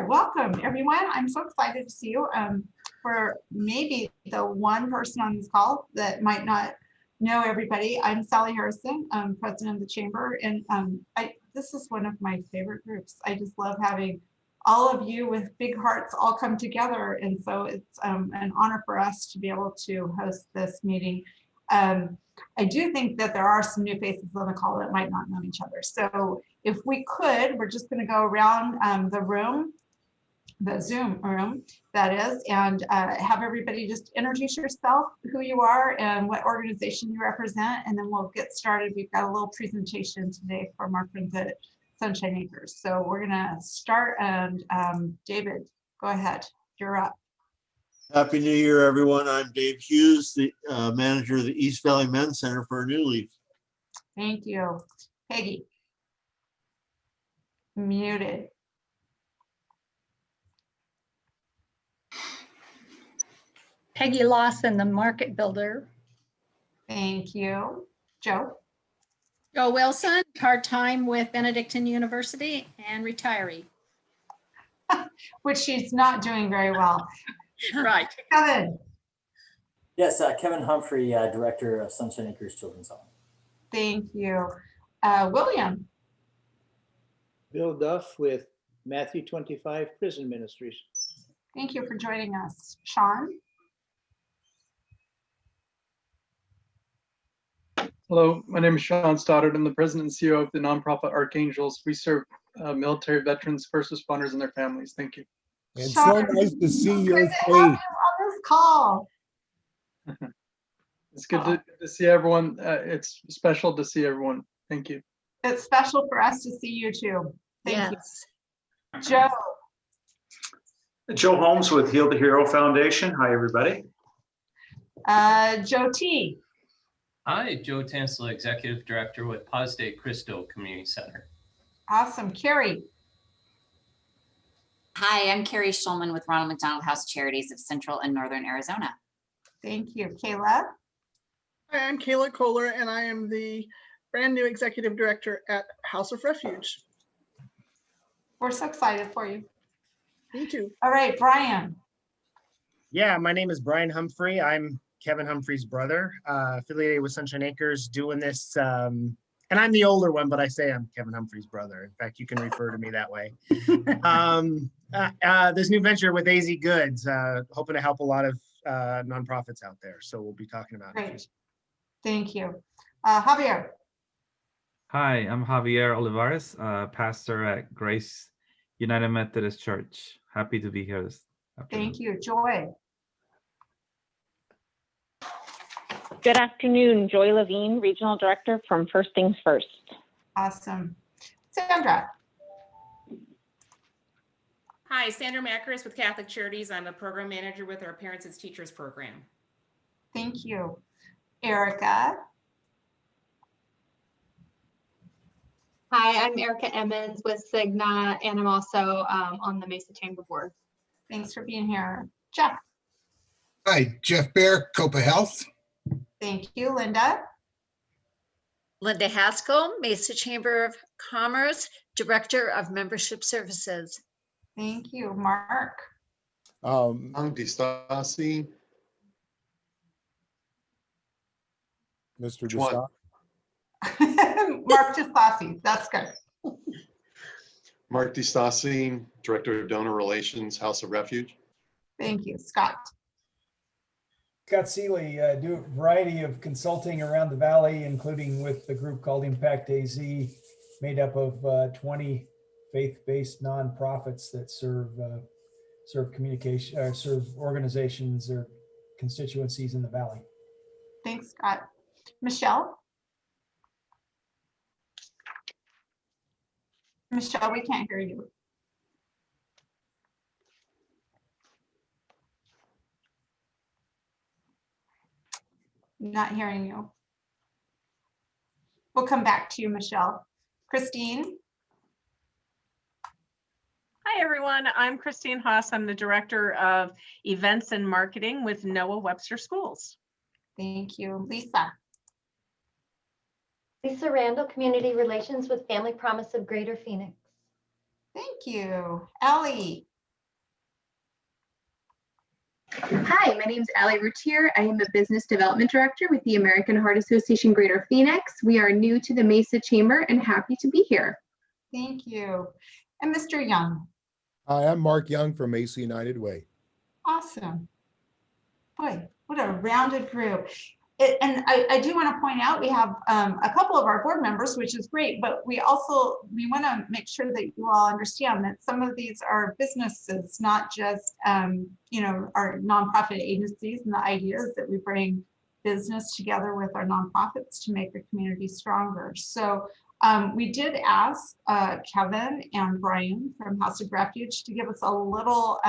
Javier, welcome everyone. I'm so excited to see you. For maybe the one person on this call that might not know everybody, I'm Sally Harrison, I'm president of the chamber, and this is one of my favorite groups. I just love having all of you with big hearts all come together, and so it's an honor for us to be able to host this meeting. I do think that there are some new faces on the call that might not know each other. So if we could, we're just going to go around the room, the Zoom room, that is, and have everybody just introduce yourself, who you are and what organization you represent, and then we'll get started. We've got a little presentation today from our friends at Sunshine Acres. So we're going to start, and David, go ahead, you're up. Happy New Year, everyone. I'm Dave Hughes, the manager of the East Valley Men's Center for a New Leaf. Thank you. Peggy. Muted. Peggy Lawson, the market builder. Thank you. Joe. Joe Wilson, part-time with Benedictine University and retiree. Which she's not doing very well. Right. Kevin. Yes, Kevin Humphrey, director of Sunshine Acres Children's Home. Thank you. William. Bill Duff with Matthew 25 Prison Ministries. Thank you for joining us. Sean. Hello, my name is Sean Stoddard. I'm the president and CEO of the nonprofit Archangels. We serve military veterans, first responders, and their families. Thank you. It's Sean, so nice to see your good to have you face. on this call. It's good to see everyone. It's special to see everyone. Thank you. It's special for us to see you too. Thank Yes. you. Joe. Joe Holmes with Heal the Hero Foundation. Hi, everybody. Joe T. Hi, Joe Tansel, Executive Director with Paz de Cristo Community Center. Awesome. Carrie. Hi, I'm Carrie Schulman with Ronald McDonald House Charities of Central and Northern Arizona. Thank you. Kayla. Hi, I'm Kayla Kohler, and I am the brand new Executive Director at House of Refuge. We're so excited for you. Me too. All right, Bryan. Yeah, my name is Bryan Humphrey. I'm Kevin Humphrey's brother, affiliated with Sunshine Acres, doing this. And I'm the older one, but I say I'm Kevin Humphrey's brother. In fact, you can refer to me that way. This new venture with AZ Goods, hoping to help a lot of nonprofits out there. So we'll be talking about it. Great. Thank you. Javier. Hi, I'm Javier Olivares, pastor at Grace United Methodist Church. Happy to be here this afternoon. Thank you. Joy. Good afternoon, Joy Levine, Regional Director from First Things First. Awesome. Sandra. Hi, Sandra Macris with Catholic Charities. I'm a program manager with our Parents as Teachers program. Thank you. Erica. Hi, I'm Erica Emmons with Cigna, and I'm also on the Mesa Chamber Board. Thanks for being here. Jeff. Hi, Jeff Bear, Copa Health. Thank you. Linda. Linda Haskell, Mesa Chamber of Commerce, Director of Membership Services. Thank you. Mark. I'm DeStassi. Mr. DeStassi. Mark DeStassi. That's good. Mark DeStassi, Director of Donor Relations, House of Refuge. Thank you. Scott. Scott Seeley, do a variety of consulting around the valley, including with the group called Impact AZ, made up of 20 faith-based nonprofits that serve communication, or serve organizations or constituencies in the valley. Thanks, Scott. Michelle. Michelle, we can't hear you. Not hearing you. We'll come back to you, Michelle. Christine. Hi, everyone. I'm Christine Haas. I'm the Director of Events and Marketing with Noah Webster Schools. Thank you. Lisa. Lisa Randall, Community Relations with Family Promise of Greater Phoenix. Thank you. Ellie. Hi, my name is Allie Routier. I am a Business Development Director with the American Heart Association Greater Phoenix. We are new to the Mesa Chamber and happy to be here. Thank you. And Mr. Young. Hi, I'm Mark Young from Mesa United Way. Awesome. Boy, what a rounded group. And I do want to point out, we have a couple of our board members, which is great, but we want to make sure that you all understand that some of these are businesses, not just, you know, our nonprofit agencies, and the idea is that we bring business together with our nonprofits to make the community stronger. So we did ask Kevin and Bryan from House of Refuge to give us a little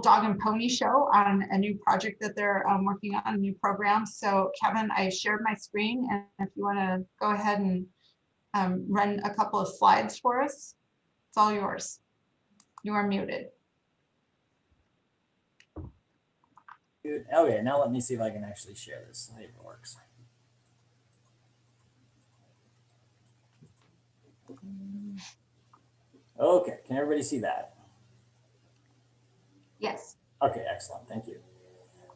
dog and pony show on a new project that they're working on, a new program. So Kevin, I shared my screen, and if you want to go ahead and run a couple of slides for us, it's all yours. You are muted. Okay, now let me see if I can actually share this. Maybe it works. Okay, can everybody see that? Yes. Okay, excellent. Thank you.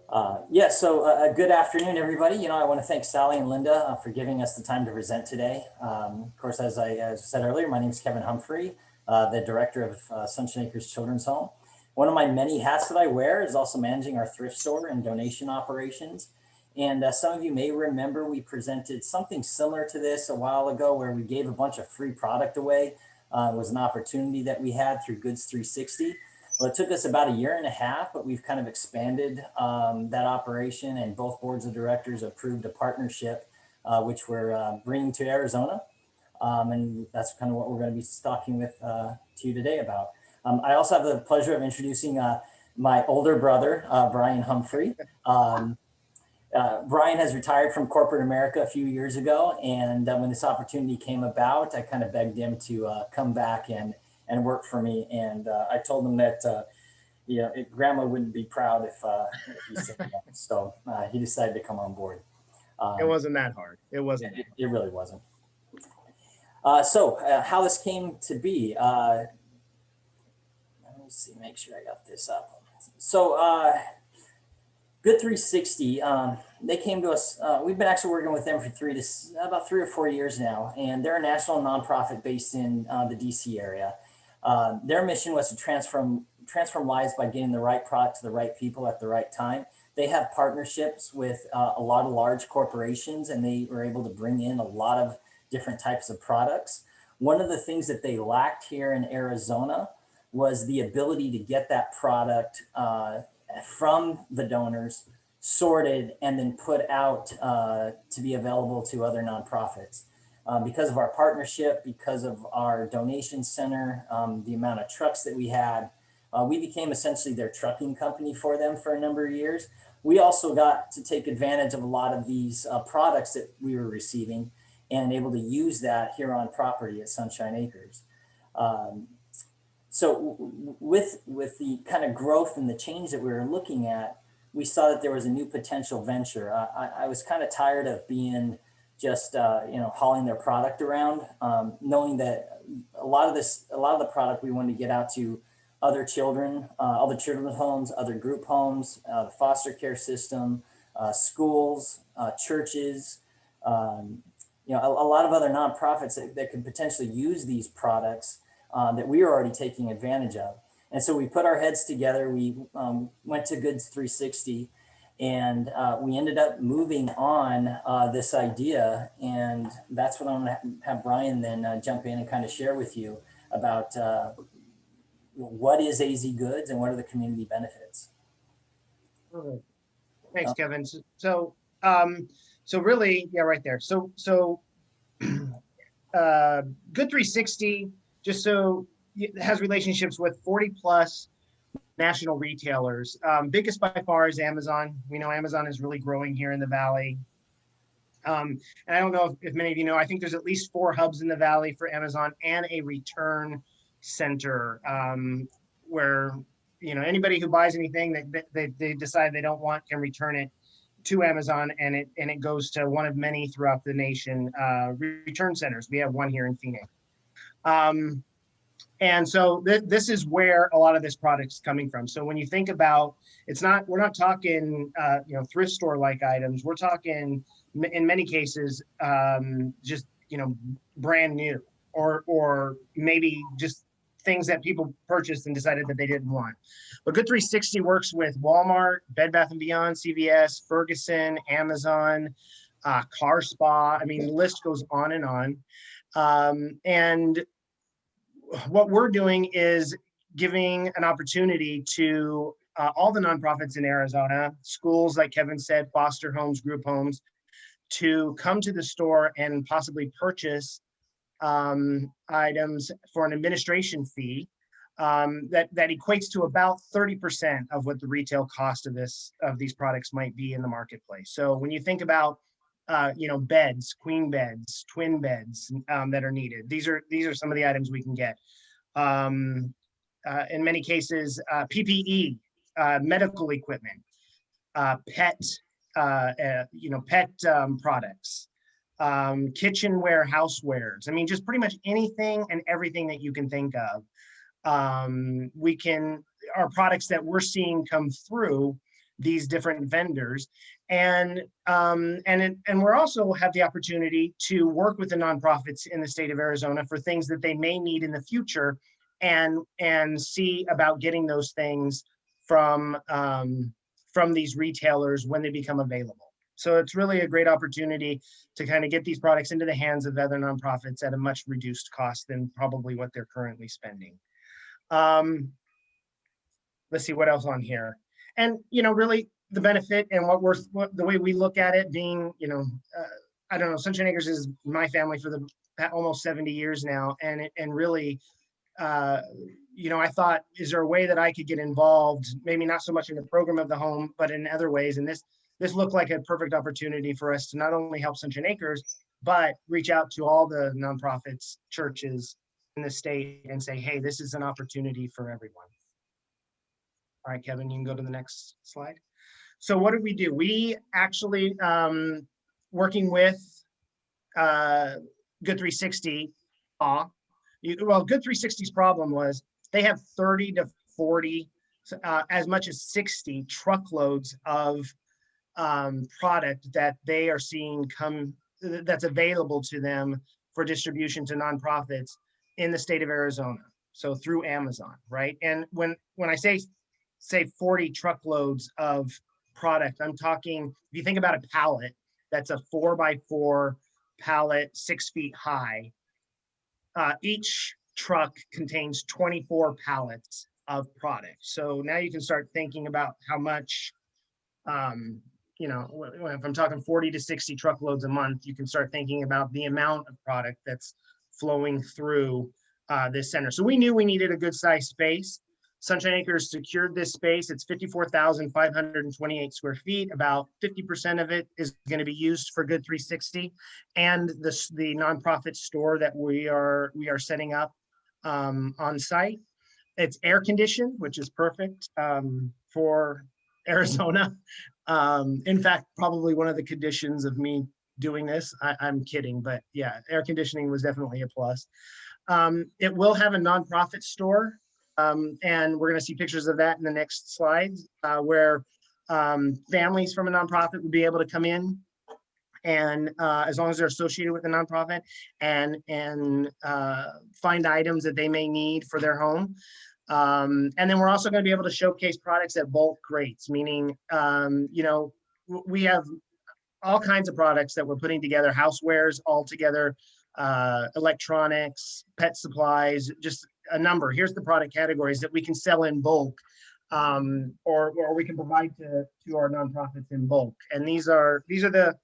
Good afternoon, everybody. You know, I want to thank Sally and Linda for giving us the time to present today. Of course, as I said earlier, my name is Kevin Humphrey, the director of Sunshine Acres Children's Home. One of my many hats that I wear is also managing our thrift store and donation operations. And some of you may remember we presented something similar to this a while ago where we gave a bunch of free product away. It was an opportunity that we had through Goods 360. Well, it took us about 1.5 years, but we've kind of expanded that operation, and both boards of directors approved a partnership, which we're bringing to Arizona. And that's kind of what we're going to be talking with to you today about. I also have the pleasure of introducing my older brother, Bryan Humphrey. Bryan has retired from corporate America a few years ago, and when this opportunity came about, I kind of begged him to come back and work for me. And I told him that, you know, Grandma wouldn't be proud if he said that. So he decided to come on board. It wasn't that hard. It wasn't. It really wasn't. How this came to be. Let me see, make sure I got this up. So Good 360, they came to us. We've been actually working with them for about 3 or 4 years now, and they're a national nonprofit based in the DC area. Their mission was to transform lives by getting the right product to the right people at the right time. They have partnerships with a lot of large corporations, and they were able to bring in a lot of different types of products. One of the things that they lacked here in Arizona was the ability to get that product from the donors, sorted, and then put out to be available to other nonprofits. Because of our partnership, because of our donation center, the amount of trucks that we had, we became essentially their trucking company for them for a number of years. We also got to take advantage of a lot of these products that we were receiving and able to use that here on property at Sunshine Acres. So with the kind of growth and the change that we were looking at, we saw that there was a new potential venture. I was kind of tired of being just hauling their product around, knowing that a lot of the product we wanted to get out to other children, other children's homes, other group homes, the foster care system, schools, churches, a lot of other nonprofits that could potentially use these products that we were already taking advantage of. And so we put our heads together. We went to Goods 360, and we ended up moving on this idea. And that's what I'm going to have Bryan then jump in and kind of share with you about what is AZ Goods and what are the community benefits. Thanks, Kevin. So really, yeah, right there. So Good 360, just so it has relationships with 40 plus national retailers. Biggest by far is Amazon. We know Amazon is really growing here in the Valley. And I don't know if many of you know, I think there's at least 4 hubs in the Valley for Amazon and a return center where, anybody who buys anything that they decide they don't want can return it to Amazon, and it goes to one of many throughout the nation return centers. We have one here in Phoenix. And so this is where a lot of this product's coming from. So when you think about, we're not talking, thrift store like items. We're talking in many cases, just, brand new or maybe just things that people purchased and decided that they didn't want. But Good 360 works with Walmart, Bed Bath & Beyond, CVS, Ferguson, Amazon, Car Spa. I mean, the list goes on and on. And what we're doing is giving an opportunity to all the nonprofits in Arizona, schools, like Kevin said, foster homes, group homes, to come to the store and possibly purchase items for an administration fee that equates to about 30% of what the retail cost of these products might be in the marketplace. So when you think about beds, queen beds, twin beds that are needed, these are some of the items we can get. In many cases, PPE, medical equipment, pet products, kitchenware, housewares. I mean, just pretty much anything and everything that you can think of. Are products that we're seeing come through these different vendors, and we're also have the opportunity to work with the nonprofits in the state of Arizona for things that they may need in the future, and see about getting those things from these retailers when they become available. So it's really a great opportunity to kind of get these products into the hands of other nonprofits at a much reduced cost than probably what they're currently spending. Let's see what else on here. And, really the benefit and the way we look at it being, I don't know, Sunshine Acres is my family for almost 70 years now. And really, I thought, is there a way that I could get involved? Maybe not so much in the program of the home, but in other ways. And this looked like a perfect opportunity for us to not only help Sunshine Acres, but reach out to all the nonprofits, churches in the state and say, hey, this is an opportunity for everyone. All right, Kevin, you can go to the next slide. So what did we do? We actually, working with Good 360, Good 360's problem was they have 30 to 40, as much as 60 truckloads of product that they are seeing that's available to them for distribution to nonprofits in the state of Arizona. So through Amazon, right? And when I say 40 truckloads of product, I'm talking, if you think about a pallet, that's a 4x4 pallet, 6 feet high. Each truck contains 24 pallets of product. So now you can start thinking about how much, if I'm talking 40 to 60 truckloads a month, you can start thinking about the amount of product that's flowing through this center. So we knew we needed a good sized space. Sunshine Acres secured this space. It's 54,528 square feet. About 50% of it is going to be used for Good 360 and the nonprofit store that we are setting up on site. It's air conditioned, which is perfect for Arizona. In fact, probably one of the conditions of me doing this, I'm kidding, but yeah, air conditioning was definitely a plus. It will have a nonprofit store. And we're going to see pictures of that in the next slides, where families from a nonprofit would be able to come in, and as long as they're associated with the nonprofit, and find items that they may need for their home. And then we're also going to be able to showcase products at bulk rates, meaning, we have all kinds of products that we're putting together, housewares all together, electronics, pet supplies, just a number. Here's the product categories that we can sell in bulk, or we can provide to our nonprofits in bulk. And these are the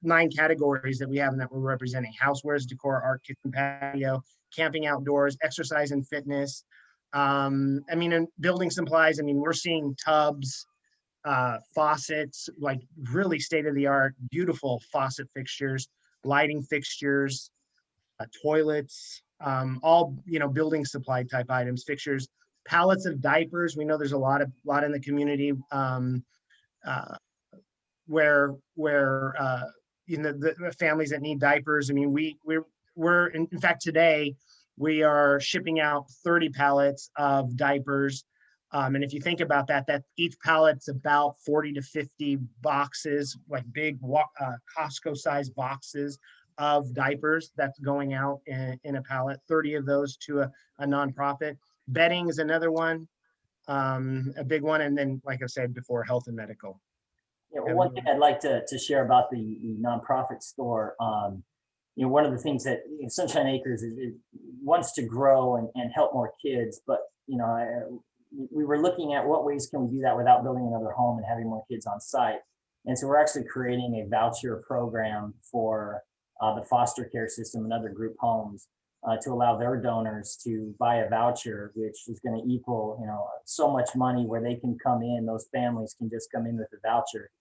9 categories that we have and that we're representing: housewares, decor, art, kitchen, patio, camping outdoors, exercise and fitness. And building supplies. We're seeing tubs, faucets, like really state-of-the-art, beautiful faucet fixtures, lighting fixtures, toilets, all building supply type items, fixtures, pallets of diapers. We know there's a lot in the community where the families that need diapers. We're in fact today We are shipping out 30 pallets of diapers. And if you think about that, that each pallet's about 40 to 50 boxes, like big Costco-sized boxes of diapers that's going out in a pallet, 30 of those to a nonprofit. Bedding is another one, a big one. And then, like I said before, health and medical. Yeah, well, one thing I'd like to share about the nonprofit store, you know, one of the things that Sunshine Acres is wants to grow and help more kids, but, you know, we were looking at what ways can we do that without building another home and having more kids on site. And so we're actually creating a voucher program for the foster care system and other group homes to allow their donors to buy a voucher, which is going to equal, you know, so much money where they can come in, those families can just come in with a voucher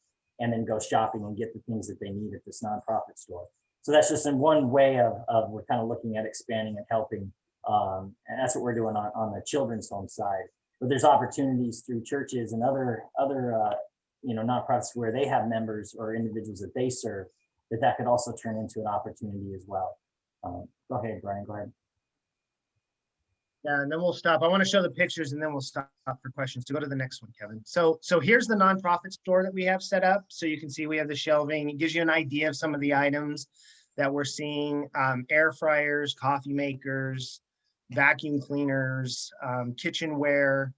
and then go shopping and get the things that they need at this nonprofit store. So that's just in one way of we're kind of looking at expanding and helping. And that's what we're doing on the children's home side. But there's opportunities through churches and other you know, nonprofits where they have members or individuals that they serve, that could also turn into an opportunity as well. Go ahead, Brian, go ahead. Yeah, and then we'll stop. I want to show the pictures and then we'll stop for questions. To go to the next one, Kevin. So here's the nonprofit store that we have set up. So you can see we have the shelving. It gives you an idea of some of the items that we're seeing. Air fryers, coffee makers, vacuum cleaners, kitchenware.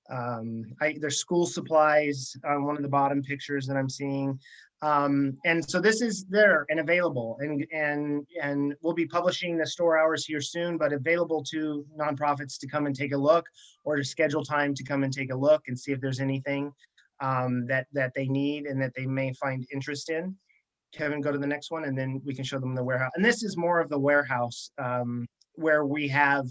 There's school supplies on one of the bottom pictures that I'm seeing. And so this is there and available, and we'll be publishing the store hours here soon, but available to nonprofits to come and take a look, or to schedule time to come and take a look and see if there's anything that they need and that they may find interest in. Kevin, go to the next one, and then we can show them the warehouse. And this is more of the warehouse where we have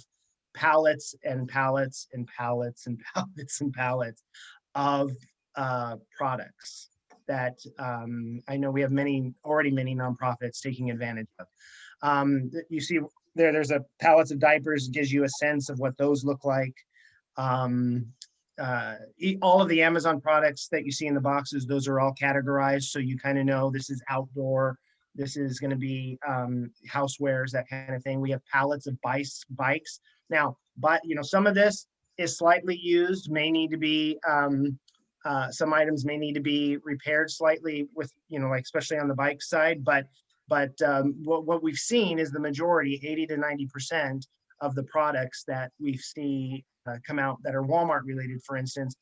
pallets and pallets and pallets and pallets and pallets of products that I know we have already many nonprofits taking advantage of. You see there's a pallets of diapers, gives you a sense of what those look like. All of the Amazon products that you see in the boxes, those are all categorized, so you kind of know this is outdoor, this is going to be housewares, that kind of thing. We have pallets of bikes. Now, but you know, some of this is slightly used, may need to be some items may need to be repaired slightly with, you know, like especially on the bike side, but what we've seen is the majority, 80 to 90% of the products that we see come out that are Walmart related, for instance,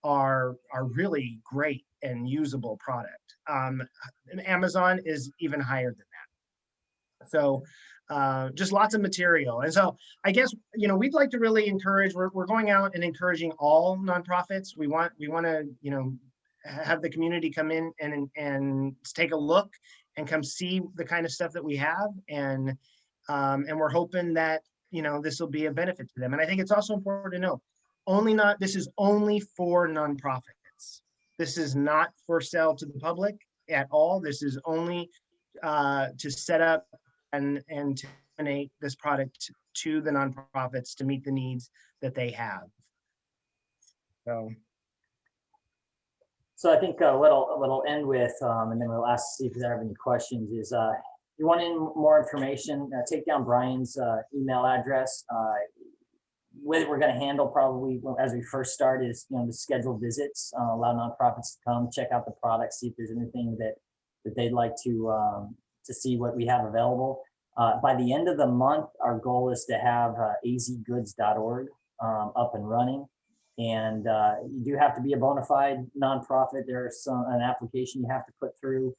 are really great and usable product. Amazon is even higher than that. So just lots of material. And so I guess, you know, we'd like to really encourage, we're going out and encouraging all nonprofits. We want to, you know, have the community come in and take a look and come see the kind of stuff that we have. And we're hoping that, you know, this will be a benefit to them. And I think it's also important to know, this is only for nonprofits. This is not for sale to the public at all. This is only to set up and to donate this product to the nonprofits to meet the needs that they have. So I think what I'll end with, and then we'll ask see if you have any questions, is if you want any more information, take down Brian's email address. What we're going to handle probably as we first start is, you know, the scheduled visits, allow nonprofits to come check out the products, see if there's anything that they'd like to see what we have available. By the end of the month, our goal is to have azgoods.org up and running. And you do have to be a bona fide nonprofit. There's an application you have to put through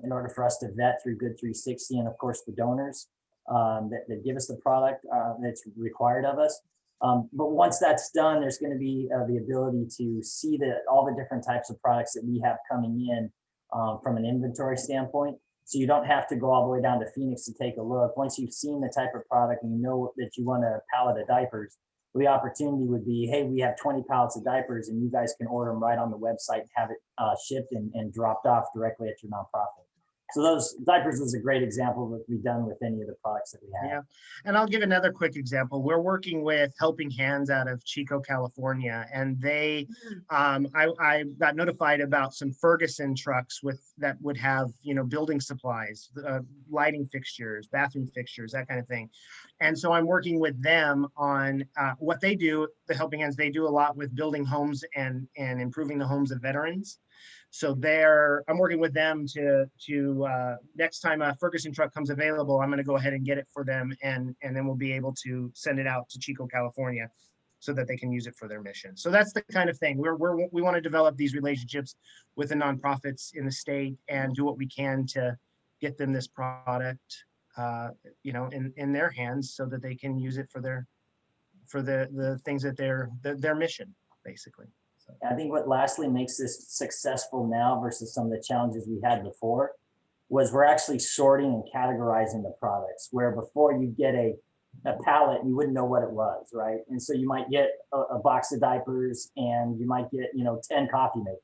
in order for us to vet through Good 360, and of course the donors that give us the product that's required of us. But once that's done, there's going to be the ability to see all the different types of products that we have coming in from an inventory standpoint. So you don't have to go all the way down to Phoenix to take a look. Once you've seen the type of product and you know that you want a pallet of diapers, the opportunity would be, hey, we have 20 pallets of diapers and you guys can order them right on the website and have it shipped and dropped off directly at your nonprofit. So those diapers is a great example of what we've done with any of the products that we have. Yeah, and I'll give another quick example. We're working with Helping Hands out of Chico, California, and they, I got notified about some Ferguson trucks that would have, building supplies, lighting fixtures, bathroom fixtures, that kind of thing. And so I'm working with them on what they do. The Helping Hands, they do a lot with building homes and improving the homes of veterans. So I'm working with them to next time a Ferguson truck comes available, I'm going to go ahead and get it for them, and then we'll be able to send it out to Chico, California, so that they can use it for their mission. So that's the kind of thing we want to develop these relationships with the nonprofits in the state and do what we can to get them this product, in their hands, so that they can use it for the things that their mission, basically. I think what lastly makes this successful now versus some of the challenges we had before was we're actually sorting and categorizing the products, where before you get a pallet, you wouldn't know what it was, right? And so you might get a box of diapers and you might get, 10 coffee makers.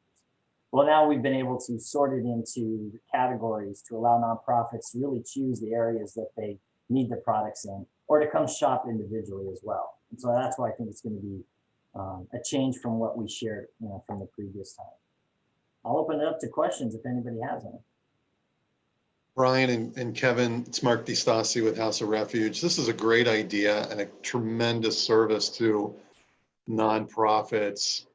Well, now we've been able to sort it into categories to allow nonprofits to really choose the areas that they need the products in, or to come shop individually as well. And so that's why I think it's going to be a change from what we shared, from the previous time. I'll open it up to questions if anybody has any. Bryan and Kevin, it's Mark DeStassi with House of Refuge. This is a great idea and a tremendous service to nonprofits.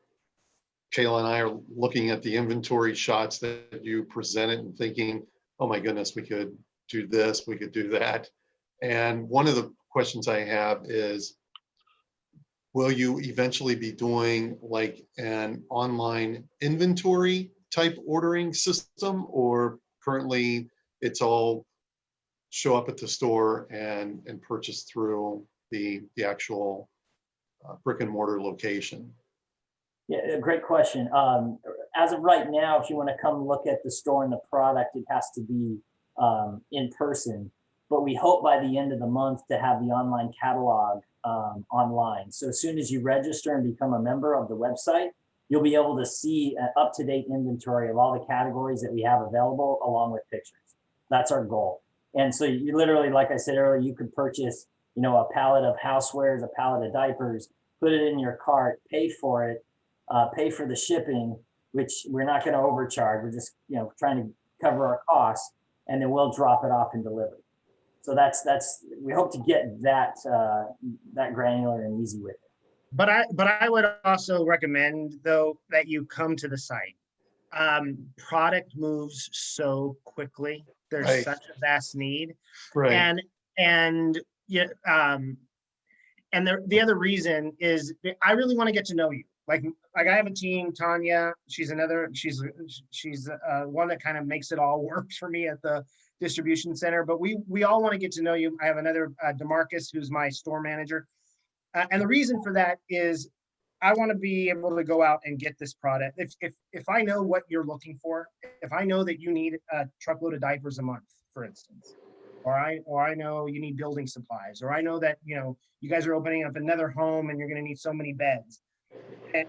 Kayla and I are looking at the inventory shots that you presented and thinking, oh my goodness, we could do this, we could do that. And one of the questions I have is, will you eventually be doing like an online inventory type ordering system, or currently it's all show up at the store and purchase through the actual brick and mortar location? Yeah, great question. As of right now, if you want to come look at the store and the product, it has to be in person. But we hope by the end of the month to have the online catalog online. So as soon as you register and become a member of the website, you'll be able to see an up-to-date inventory of all the categories that we have available, along with pictures. That's our goal. And so you literally, like I said earlier, you could purchase, a pallet of housewares, a pallet of diapers, put it in your cart, pay for it, pay for the shipping, which we're not going to overcharge. We're just, trying to cover our costs, and then we'll drop it off and deliver. So that's we hope to get that granular and easy with it. But I would also recommend, though, that you come to the site. Product moves so quickly. There's such a vast need, and the other reason is I really want to get to know you. Like I have a team, Tanya. She's one that kind of makes it all work for me at the distribution center. But we all want to get to know you. I have another DeMarcus, who's my store manager, and the reason for that is I want to be able to go out and get this product. If I know what you're looking for, if I know that you need a truckload of diapers a month, for instance, or I know you need building supplies, or I know that you guys are opening up another home and you're going to need so many beds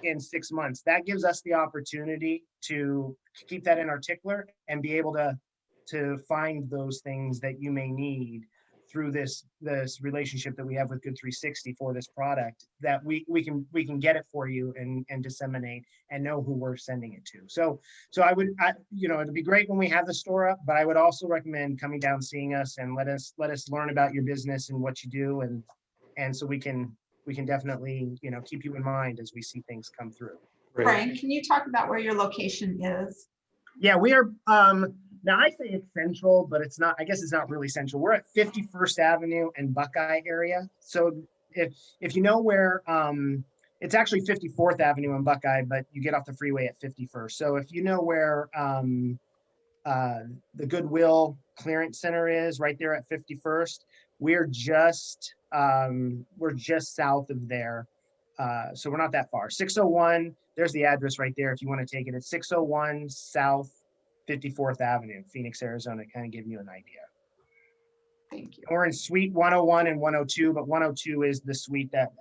in 6 months, that gives us the opportunity to keep that in our tickler and be able to find those things that you may need through this relationship that we have with Good 360 for this product, that we can get it for you and disseminate and know who we're sending it to. So it'd be great when we have the store up, but I would also recommend coming down, seeing us, and let us learn about your business and what you do, and so we can definitely keep you in mind as we see things come through. Bryan, can you talk about where your location is? Yeah, we are. Now I say it's central, but it's not. I guess it's not really central. We're at 51st Avenue and Buckeye area. So if you know where, it's actually 54th Avenue and Buckeye, but you get off the freeway at 51st. So if you know where the Goodwill Clearance Center is, right there at 51st, we're just south of there. So we're not that far. 601. There's the address right there if you want to take it. It's 601 South 54th Avenue, Phoenix, Arizona, kind of give you an idea. Thank you. We're in suite 101 and 102, but 102 is the suite that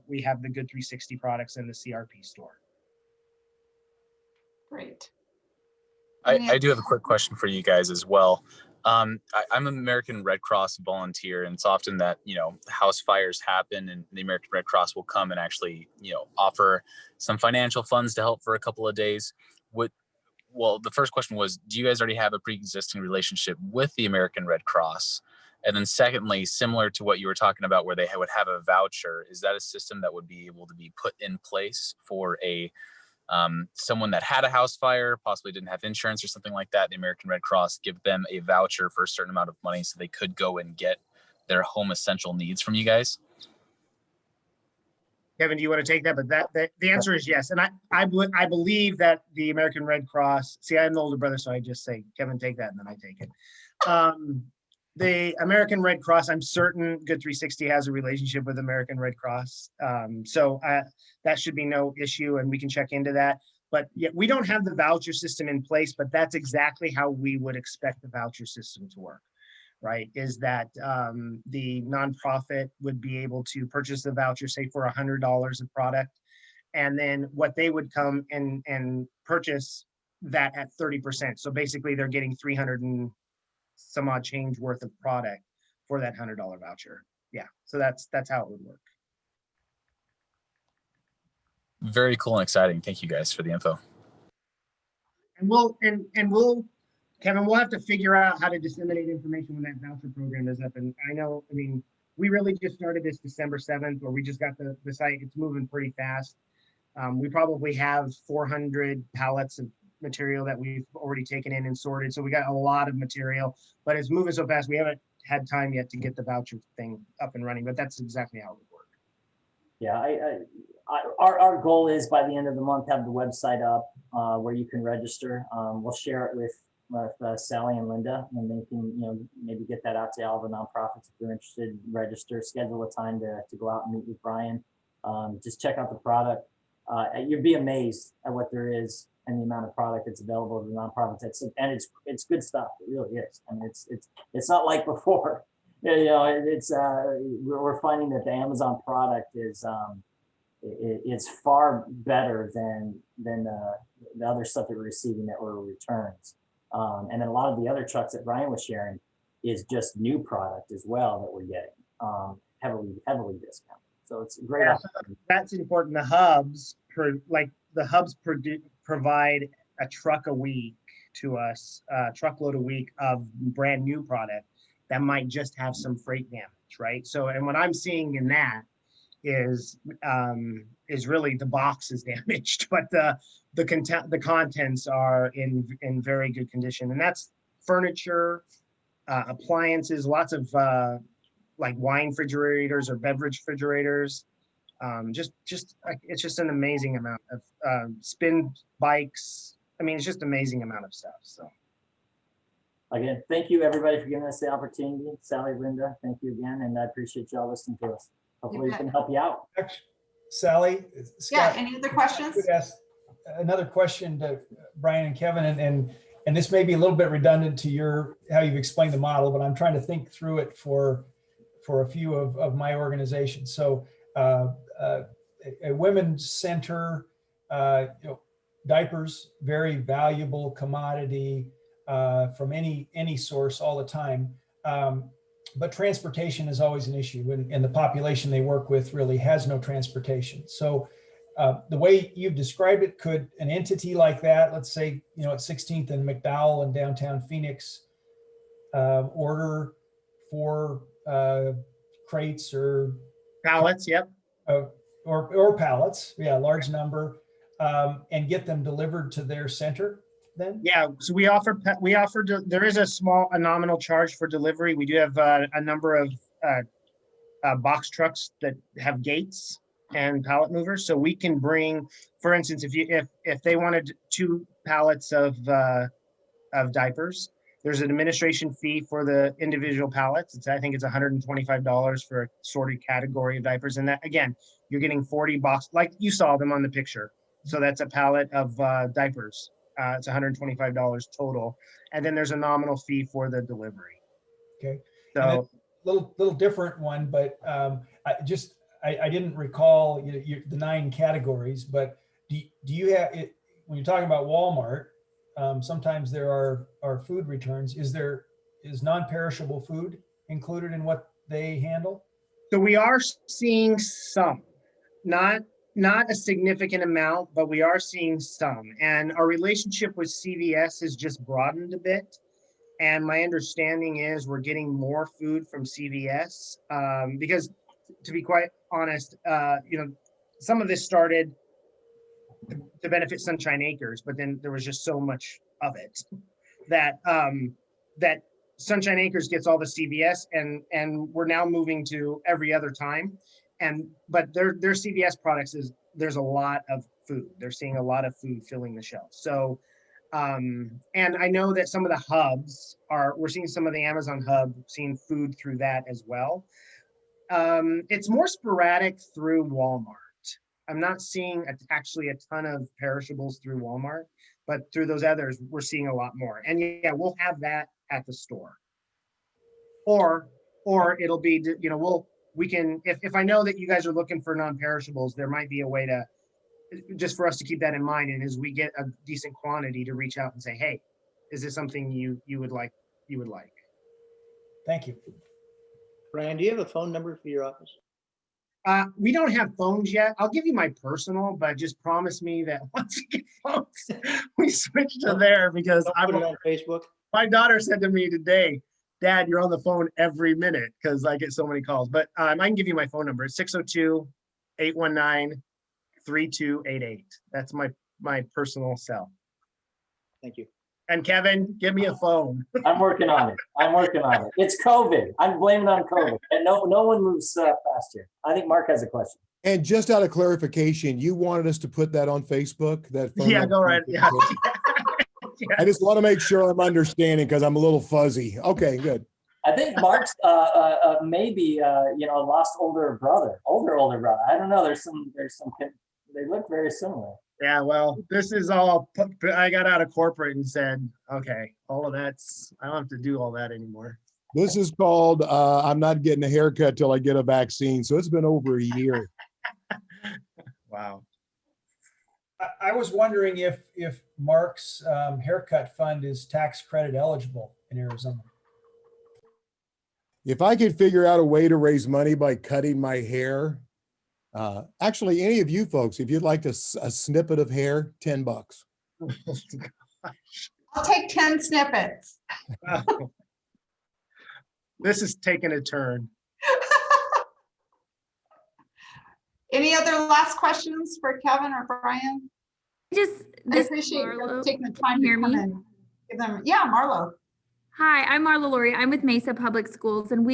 we have the Good 360 products in the CRP store. Great. I do have a quick question for you guys as well. I'm an American Red Cross volunteer, and it's often that, house fires happen and the American Red Cross will come and actually, offer some financial funds to help for a couple of days. Well, the first question was, do you guys already have a pre-existing relationship with the American Red Cross? And then secondly, similar to what you were talking about where they would have a voucher, is that a system that would be able to be put in place for someone that had a house fire, possibly didn't have insurance or something like that, the American Red Cross give them a voucher for a certain amount of money so they could go and get their home essential needs from you guys? Kevin, do you want to take that? But the answer is yes. And I believe that the American Red Cross, see, I'm the older brother, so I just say, Kevin, take that, and then I take it. The American Red Cross, I'm certain Good 360 has a relationship with American Red Cross. So that should be no issue, and we can check into that. But yeah, we don't have the voucher system in place, but that's exactly how we would expect the voucher system to work, right? Is that the nonprofit would be able to purchase the voucher, say for $100 of product, and then what they would come and purchase that at 30%. So basically they're getting 300 and some odd change worth of product for that $100 voucher. Yeah, so that's how it would work. Very cool and exciting. Thank you guys for the info. And we'll Kevin, we'll have to figure out how to disseminate information when that voucher program is up. And I mean, we really just started this December 7th, or we just got the site. It's moving pretty fast. We probably have 400 pallets of material that we've already taken in and sorted. So we got a lot of material, but it's moving so fast. We haven't had time yet to get the voucher thing up and running, but that's exactly how it would work. Yeah, our goal is by the end of the month, have the website up where you can register. We'll share it with Sally and Linda, and they can, maybe get that out to all the nonprofits if they're interested. Register, schedule a time to go out and meet with Bryan. Just check out the product. You'd be amazed at what there is and the amount of product that's available to the nonprofits. It's good stuff. It really is. I mean, it's not like before. We're finding that the Amazon product is it's far better than the other stuff that we're receiving that were returns. And then a lot of the other trucks that Bryan was sharing is just new product as well that we're getting heavily discounted. So it's a great. Yeah, so that's important. The hubs provide a truck a week to us, a truckload a week of brand new product that might just have some freight damage, right? So, and what I'm seeing in that is really the box is damaged, but the contents are in very good condition, and that's furniture, appliances, lots of like wine refrigerators or beverage refrigerators. It's just an amazing amount of spin bikes. I mean, it's just amazing amount of stuff. So again, thank you everybody for giving us the opportunity. Sally, Linda, thank you again, and I appreciate y'all listening to us. Hopefully we can help you out. Sally, Scott, yeah, any other questions? Could ask another question to Bryan and Kevin, and this may be a little bit redundant to how you've explained the model, but I'm trying to think through it for a few of my organizations. So a women's center, diapers, very valuable commodity from any source all the time. But transportation is always an issue, and the population they work with really has no transportation. So the way you've described it, could an entity like that, let's say, at 16th and McDowell in downtown Phoenix, order for crates or pallets, yep, or pallets, yeah, large number, and get them delivered to their center then? Yeah, so we offer there is a nominal charge for delivery. We do have a number of box trucks that have gates and pallet movers, so we can bring, for instance, if they wanted 2 pallets of diapers, there's an administration fee for the individual pallets. I think it's $125 for a sorted category of diapers. And that, again, you're getting 40 box, like you saw them on the picture. So that's a pallet of diapers. It's $125 total. And then there's a nominal fee for the delivery. Okay. So little different one, but I didn't recall the 9 categories, but do you have it when you're talking about Walmart? sometimes there are food returns. Is non-perishable food included in what they handle? So we are seeing some, not a significant amount, but we are seeing some. And our relationship with CVS has just broadened a bit. And my understanding is we're getting more food from CVS because, to be quite honest, some of this started to benefit Sunshine Acres, but then there was just so much of it that that Sunshine Acres gets all the CVS, and we're now moving to every other time. But their CVS products there's a lot of food. They're seeing a lot of food filling the shelves. So, and I know that some of the hubs we're seeing some of the Amazon hub seeing food through that as well. It's more sporadic through Walmart. I'm not seeing actually a ton of perishables through Walmart, but through those others, we're seeing a lot more. And yeah, we'll have that at the store. Or it'll be, we can, if I know that you guys are looking for non-perishables, there might be a way to, just for us to keep that in mind. And as we get a decent quantity, to reach out and say, hey, is this something you would like? Thank you. Bryan, do you have a phone number for your office? We don't have phones yet. I'll give you my personal, but just promise me that once we get phones, we switch to there, because I'm on Facebook. My daughter said to me today, Dad, you're on the phone every minute because I get so many calls. But I can give you my phone number. It's 602-819-3288. That's my personal cell. Thank you. And Kevin, give me a phone. I'm working on it. It's COVID. I'm blaming on COVID. And no one moves fast here. I think Mark has a question. And just out of clarification, you wanted us to put that on Facebook? That phone Yeah, number? go right. Yeah. I just want to make sure I'm understanding because I'm a little fuzzy. Okay, good. I think Mark's maybe lost older brother. I don't know. There's some. They look very similar. Yeah, well, this is all, I got out of corporate and said, okay, all of that's, I don't have to do all that anymore. This is called, I'm not getting a haircut till I get a vaccine. So it's been over a year. Wow. I was wondering if Mark's haircut fund is tax credit eligible in Arizona. If I could figure out a way to raise money by cutting my hair, actually, any of you folks, if you'd like a snippet of hair, $10. I'll take 10 snippets. This is taking a turn. Any other last questions for Kevin or Bryan? I appreciate you taking the time to come and give them. Yeah, Marlo. Hi, I'm Marla Laurie. I'm with Mesa Public Schools, and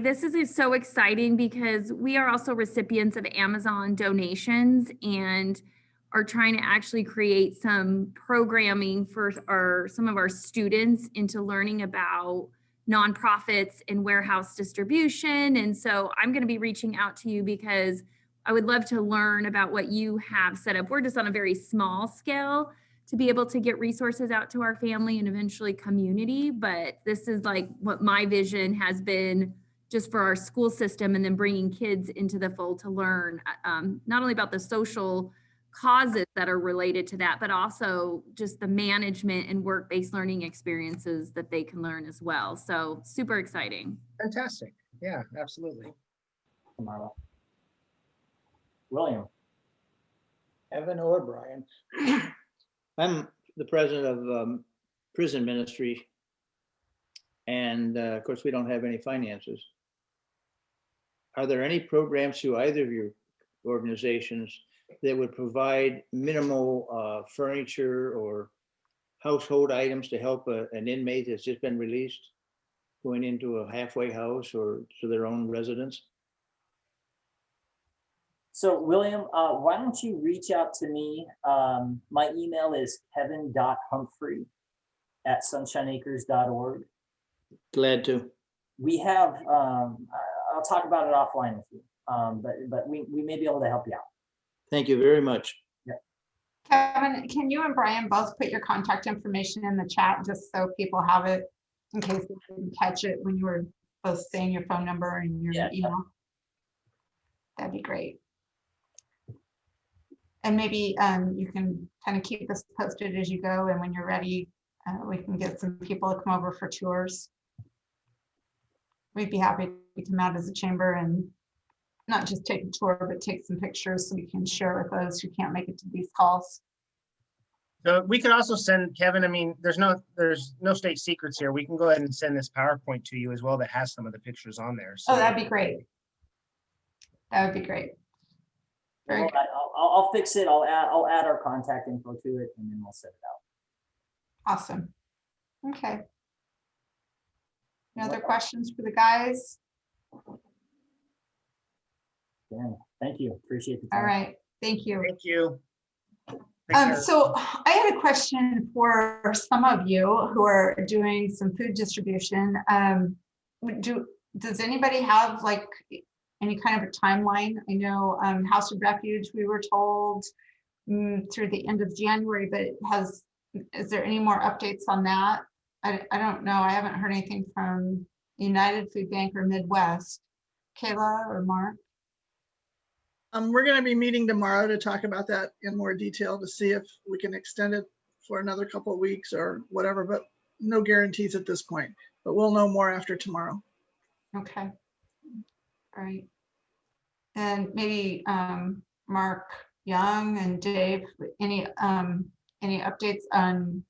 this is so exciting because we are also recipients of Amazon donations and are trying to actually create some programming for some of our students into learning about nonprofits and warehouse distribution. And so I'm going to be reaching out to you because I would love to learn about what you have set up. We're just on a very small scale to be able to get resources out to our family and eventually community. But this is like what my vision has been just for our school system, and then bringing kids into the fold to learn not only about the social causes that are related to that, but also just the management and work-based learning experiences that they can learn as well. So super exciting. Fantastic. Yeah, absolutely. Marla. William. Evan or Bryan. I'm the president of prison ministry. And of course, we don't have any finances. Are there any programs through either of your organizations that would provide minimal furniture or household items to help an inmate that's just been released going into a halfway house or to their own residence? So William, why don't you reach out to me? My email is kevin.humphrey@sunshineacres.org. Glad to. We have, I'll talk about it offline with you, but we may be able to help you out. Thank you very much. Yeah. Kevin, can you and Bryan both put your contact information in the chat just so people have it in case they didn't catch it when you were both saying your phone number and your email? That'd be great. And maybe you can kind of keep us posted as you go, and when you're ready, we can get some people to come over for tours. We'd be happy to come out as a chamber and not just take a tour, but take some pictures so we can share with those who can't make it to these calls. So we could also send Kevin, I mean, there's no state secrets here. We can go ahead and send this PowerPoint to you as well that has some of the pictures on there. So Oh, that'd be great. That would be great. Very All good. right, I'll fix it. I'll add our contact info to it, and then we'll set it out. Awesome. Okay. Any other questions for the guys? Yeah, thank you. Appreciate the time. All right. Thank you. Thank you. Take care. So I had a question for some of you who are doing some food distribution. Does anybody have like any kind of a timeline? I know House of Refuge, we were told through the end of January, but is there any more updates on that? I don't know. I haven't heard anything from United Food Bank or Midwest. Kayla or Mark? We're going to be meeting tomorrow to talk about that in more detail to see if we can extend it for another couple of weeks or whatever, but no guarantees at this point. But we'll know more after tomorrow. Okay. All right. And maybe Mark Young and Dave, any updates on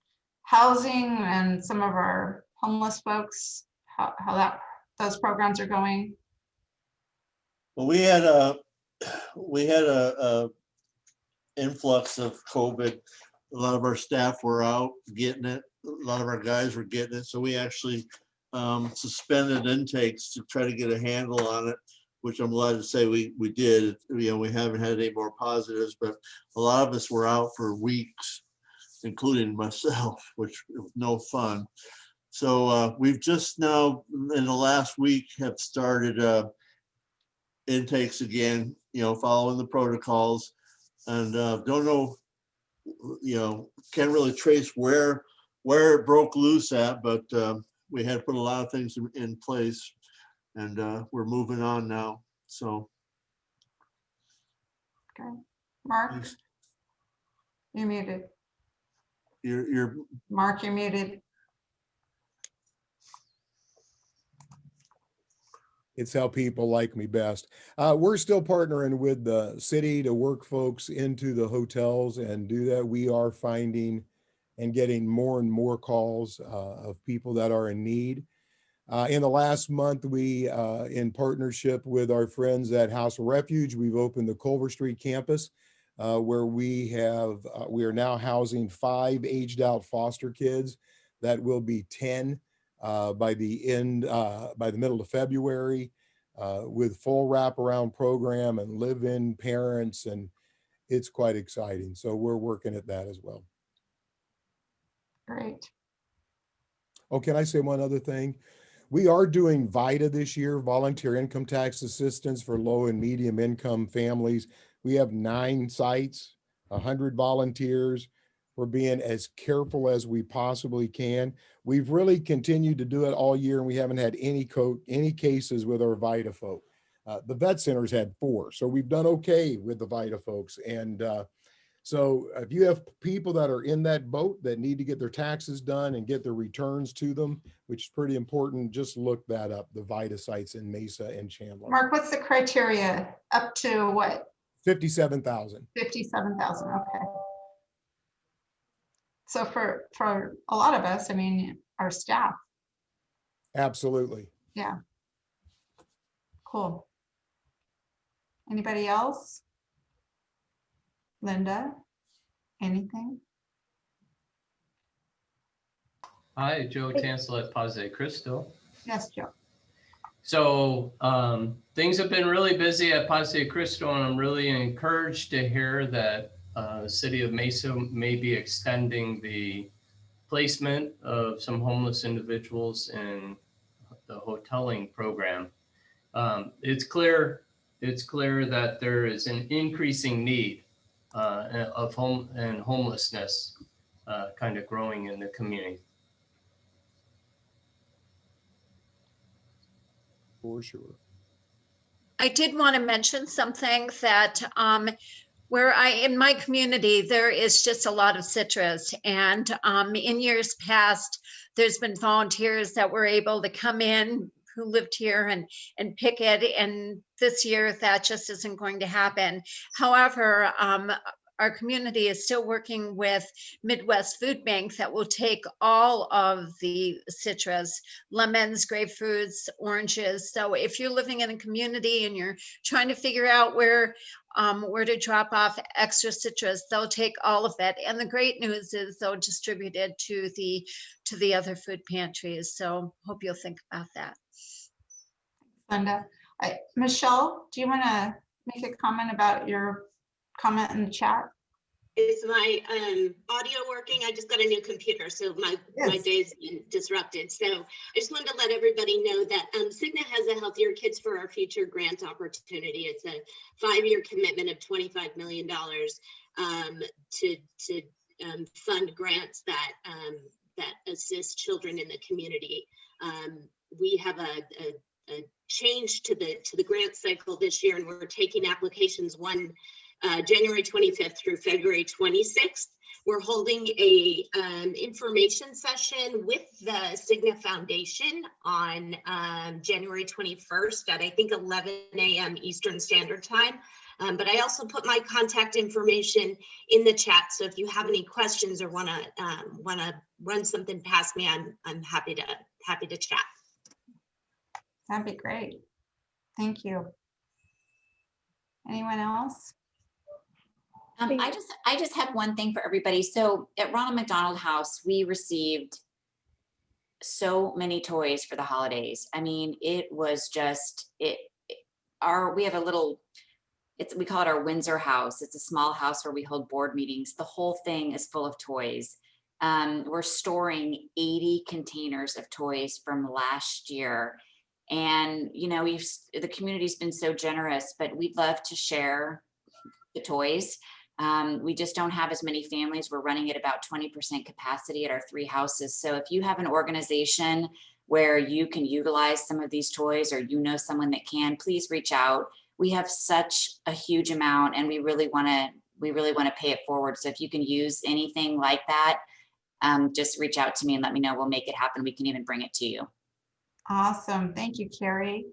housing and some of our homeless folks, how those programs are going? Well, we had a influx of COVID. A lot of our staff were out getting it. A lot of our guys were getting it. So we actually suspended intakes to try to get a handle on it, which I'm glad to say we did. You know, we haven't had any more positives, but a lot of us were out for weeks, including myself, which was no fun. So we've just now in the last week have started intakes again, you know, following the protocols, and don't know, you know, can't really trace where it broke loose at, but we had put a lot of things in place, and we're moving on now. So, okay, Mark, you're muted. You're Mark, you're muted. It's how people like me best. We're still partnering with the city to work folks into the hotels and do that. We are finding and getting more and more calls of people that are in need. In the last month, we, in partnership with our friends at House of Refuge, we've opened the Culver Street campus where we are now housing 5 aged out foster kids. That will be 10 by the middle of February, with full wraparound program and live-in parents, and it's quite exciting. So we're working at that as well. Great. Oh, can I say one other thing? We are doing VITA this year, volunteer income tax assistance for low and medium income families. We have 9 sites, 100 volunteers. We're being as careful as we possibly can. We've really continued to do it all year, and we haven't had any cases with our VITA folk. The vet centers had 4, so we've done okay with the VITA folks. And so if you have people that are in that boat that need to get their taxes done and get their returns to them, which is pretty important, just look that up, the VITA sites in Mesa and Chandler. Mark, what's the criteria? Up to what? 57,000. 57,000, okay. So for a lot of us, I mean, our staff. Absolutely. Yeah. Cool. Anybody else? Linda, anything? Hi, Joe Tansel at Pase Cristo. Yes, Joe. So things have been really busy at Pase Cristo, and I'm really encouraged to hear that the city of Mesa may be extending the placement of some homeless individuals in the hoteling program. It's clear that there is an increasing need of homelessness kind of growing in the community. For sure. I did want to mention something that in my community, there is just a lot of citrus, and in years past, there's been volunteers that were able to come in who lived here and pick it. And this year that just isn't going to happen. However, our community is still working with Midwest Food Bank that will take all of the citrus, lemons, grapefruits, oranges. So if you're living in a community and you're trying to figure out where to drop off extra citrus, they'll take all of it. And the great news is they'll distribute it to the other food pantries. So hope you'll think about that. Linda, Michelle, do you want to make a comment about your comment in the chat? Is my audio working? I just got a new computer, so my day's been disrupted. So I just wanted to let everybody know that Cigna has a Healthier Kids for Our Future grant opportunity. It's a 5-year commitment of $25 million to fund grants that assist children in the community. We have a change to the grant cycle this year, and we're taking applications January 25th through February 26th. We're holding a information session with the Cigna Foundation on January 21st at I think 11 a.m. Eastern Standard Time. But I also put my contact information in the chat. So if you have any questions or wanna run something past me, I'm happy to chat. That'd be great. Thank you. Anyone else? I just have one thing for everybody. So at Ronald McDonald House, we received so many toys for the holidays. I mean, it was just we have a little, we call it our Windsor house. It's a small house where we hold board meetings. The whole thing is full of toys. We're storing 80 containers of toys from last year. And, you know, the community's been so generous, but we'd love to share the toys. We just don't have as many families. We're running at about 20% capacity at our 3 houses. So if you have an organization where you can utilize some of these toys, or you know someone that can, please reach out. We have such a huge amount, and we really want to pay it forward. So if you can use anything like that, just reach out to me and let me know. We'll make it happen. We can even bring it to you. Awesome. Thank you, Carrie.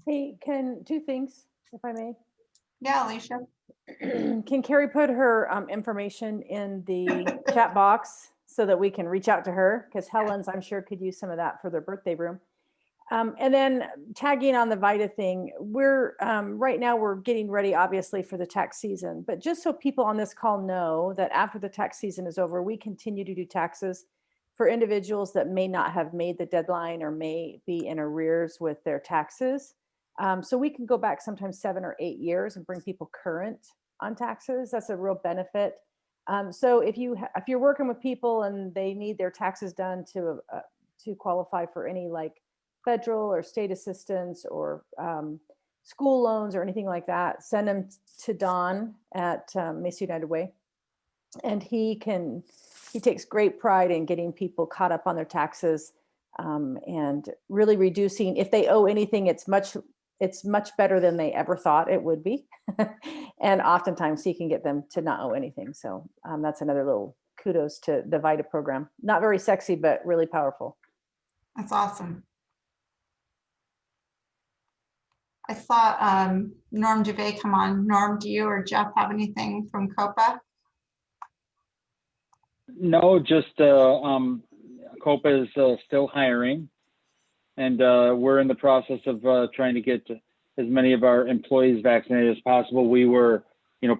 Hey, two things, if I may. Yeah, Alicia. Can Carrie put her information in the chat box so that we can reach out to her? Because Helen's, I'm sure, could use some of that for their birthday room. And then tagging on the VITA thing, right now we're getting ready, obviously, for the tax season. But just so people on this call know that after the tax season is over, we continue to do taxes for individuals that may not have made the deadline or may be in arrears with their taxes. So we can go back sometimes 7 or 8 years and bring people current on taxes. That's a real benefit. So if you're working with people and they need their taxes done to qualify for any like federal or state assistance or school loans or anything like that, send them to Don at Mesa United Way. And he takes great pride in getting people caught up on their taxes and really reducing, if they owe anything, it's much better than they ever thought it would be. And oftentimes he can get them to not owe anything. So that's another little kudos to the VITA program. Not very sexy, but really powerful. That's awesome. I saw Norm Duvay come on. Norm, do you or Jeff have anything from COPA? No, just COPA is still hiring, and we're in the process of trying to get as many of our employees vaccinated as possible. We were,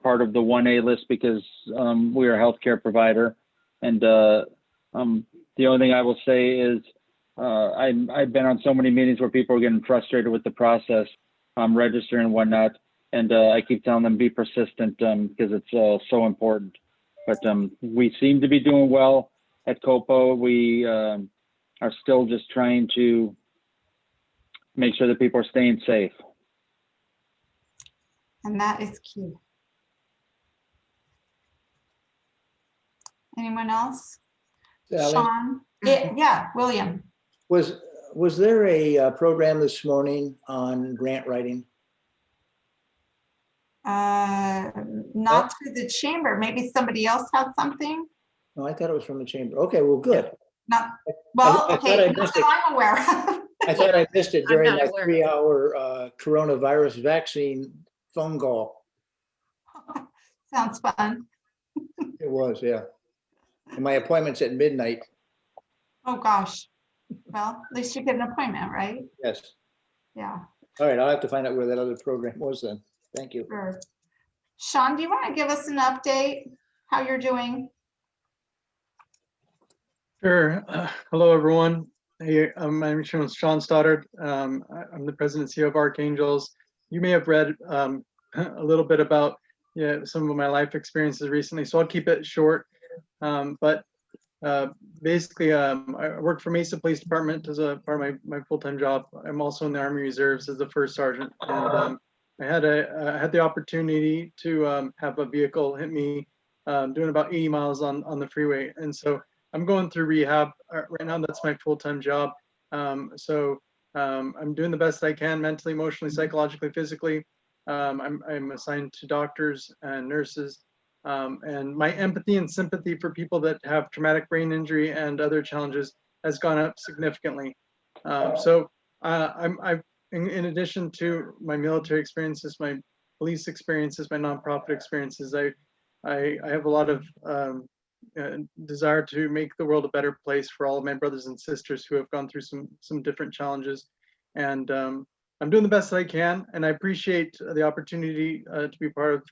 part of the 1A list because we are a healthcare provider, and the only thing I will say is I've been on so many meetings where people are getting frustrated with the process, registering and whatnot, and I keep telling them be persistent because it's so important. But we seem to be doing well at COPA. We are still just trying to make sure that people are staying safe. And that is key. Anyone else? Sally? Sean? Yeah, William. Was there a program this morning on grant writing? Not through the chamber. Maybe somebody else had something. No, I thought it was from the chamber. Okay, well, good. Not, well, I okay, thought I not missed that it. I'm aware of. I thought I missed it I'm during not my aware. 3-hour coronavirus vaccine phone call. Sounds fun. It was, yeah. And my appointment's at midnight. Oh, gosh. Well, at least you get an appointment, right? Yes. Yeah, All right, I'll have to find out where that other program was then. Thank you. sure. Sean, do you want to give us an update, how you're doing? Sure. Hello, everyone. Hey, my name is Sean Stoddard. I'm the president and CEO of Archangels. You may have read a little bit about some of my life experiences recently, so I'll keep it short. Basically, I work for Mesa Police Department as a part of my full-time job. I'm also in the Army Reserves as a first sergeant, and I had the opportunity to have a vehicle hit me doing about 80 miles on the freeway, and so I'm going through rehab right now. That's my full-time job. I'm doing the best I can mentally, emotionally, psychologically, physically. I'm assigned to doctors and nurses. And my empathy and sympathy for people that have traumatic brain injury and other challenges has gone up significantly. In addition to my military experiences, my police experiences, my nonprofit experiences, I have a lot of desire to make the world a better place for all of my brothers and sisters who have gone through some different challenges. And I'm doing the best that I can, and I appreciate the opportunity to be part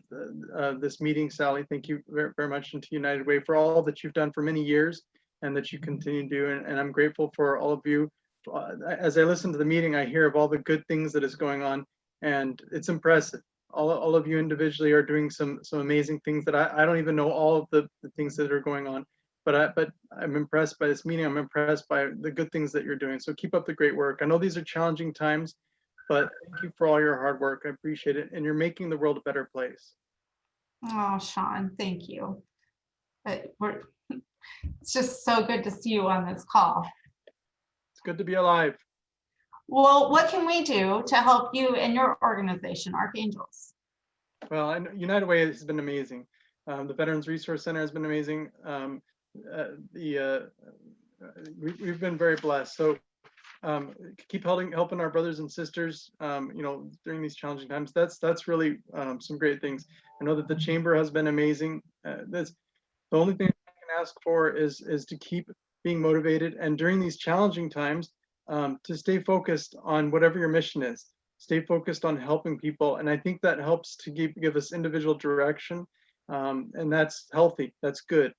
of this meeting, Sally. Thank you very, very much, and to United Way for all that you've done for many years and that you continue to do. And I'm grateful for all of you. As I listen to the meeting, I hear of all the good things that is going on, and it's impressive. All of you individually are doing some amazing things that I don't even know all of the things that are going on. But I'm impressed by this meeting. I'm impressed by the good things that you're doing. So keep up the great work. I know these are challenging times, but thank you for all your hard work. I appreciate it. And you're making the world a better place. Oh, Sean, thank you. It's just so good to see you on this call. It's good to be alive. Well, what can we do to help you and your organization, Archangels? Well, United Way has been amazing. The Veterans Resource Center has been amazing. We've been very blessed. So keep helping our brothers and sisters, during these challenging times. That's really some great things. I know that the chamber has been amazing. The only thing I can ask for is to keep being motivated, and during these challenging times, to stay focused on whatever your mission is. Stay focused on helping people, and I think that helps to give us individual direction, and that's healthy. That's good.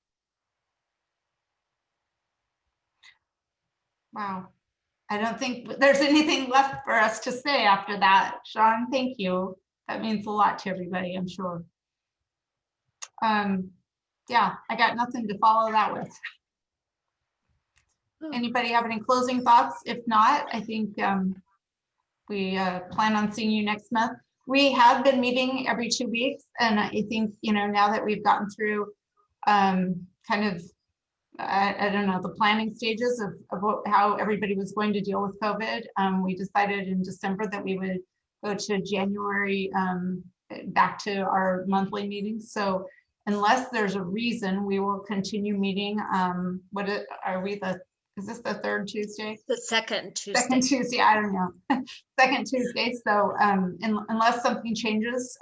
Wow. I don't think there's anything left for us to say after that. Sean, thank you. That means a lot to everybody, I'm sure. Yeah, I got nothing to follow that with. Anybody have any closing thoughts? If not, I think we plan on seeing you next month. We have been meeting every 2 weeks, and I think, now that we've gotten through kind of, I don't know, the planning stages of how everybody was going to deal with COVID, we decided in December that we would go to January back to our monthly meetings. So unless there's a reason, we will continue meeting. Is this the third Tuesday? The second Tuesday. Second Tuesday, I don't know. Second Tuesday. So unless something changes,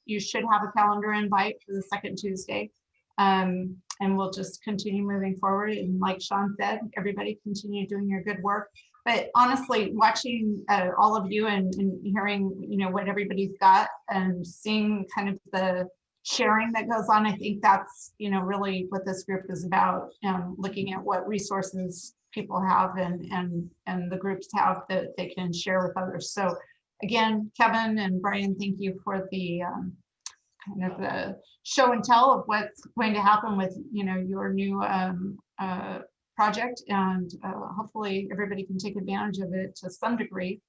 you should have a calendar invite for the second Tuesday. And we'll just continue moving forward. And like Sean said, everybody continue doing your good work. But honestly, watching all of you and hearing, what everybody's got and seeing kind of the sharing that goes on, I think that's, really what this group is about, looking at what resources people have and the groups have that they can share with others. So again, Kevin and Bryan, thank you for the kind of the show and tell of what's going to happen with, your new project, and hopefully everybody can take advantage of it to some degree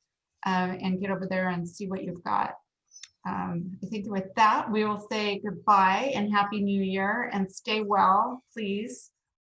and get over there and see what you've got. I think with that, we will say goodbye and Happy New Year, and stay well, please.